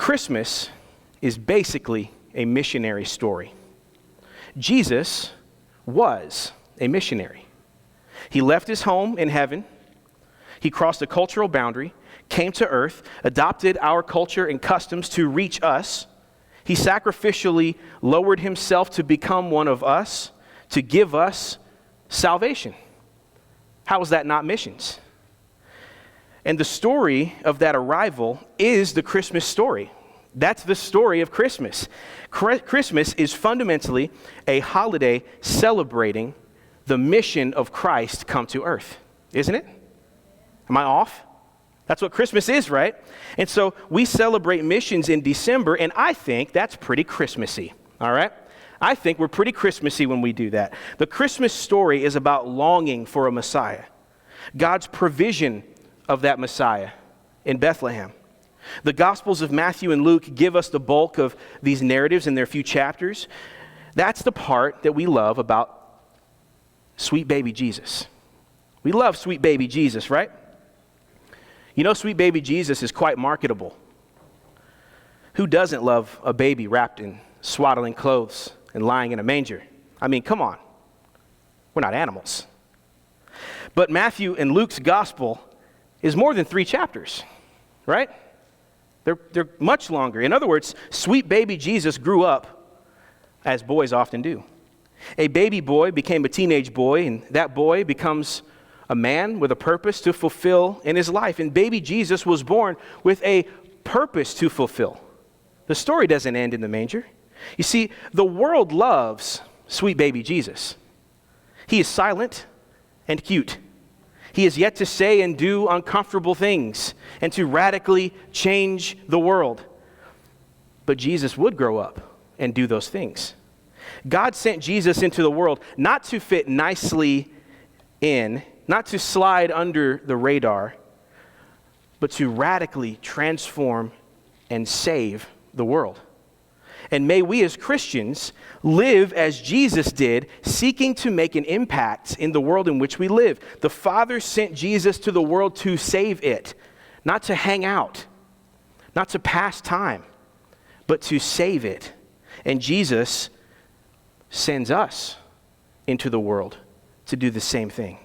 Christmas is basically a missionary story. Jesus was a missionary. He left his home in heaven. He crossed a cultural boundary, came to earth, adopted our culture and customs to reach us. He sacrificially lowered himself to become one of us, to give us salvation. How is that not missions? And the story of that arrival is the Christmas story. That's the story of Christmas. Christmas is fundamentally a holiday celebrating the mission of Christ come to earth, isn't it? Am I off? That's what Christmas is, right? And so we celebrate missions in December, and I think that's pretty Christmassy, all right? I think we're pretty Christmassy when we do that. The Christmas story is about longing for a Messiah, God's provision of that Messiah in Bethlehem. The Gospels of Matthew and Luke give us the bulk of these narratives in their few chapters. That's the part that we love about sweet baby Jesus. We love sweet baby Jesus, right? You know, sweet baby Jesus is quite marketable. Who doesn't love a baby wrapped in swaddling clothes and lying in a manger? I mean, come on. We're not animals. But Matthew and Luke's gospel is more than 3 chapters, right? They're much longer. In other words, sweet baby Jesus grew up as boys often do. A baby boy became a teenage boy, and that boy becomes a man with a purpose to fulfill in his life. And baby Jesus was born with a purpose to fulfill. The story doesn't end in the manger. You see, the world loves sweet baby Jesus. He is silent and cute. He has yet to say and do uncomfortable things and to radically change the world. But Jesus would grow up and do those things. God sent Jesus into the world not to fit nicely in, not to slide under the radar, but to radically transform and save the world. And may we as Christians live as Jesus did, seeking to make an impact in the world in which we live. The Father sent Jesus to the world to save it, not to hang out, not to pass time, but to save it. And Jesus sends us into the world to do the same thing.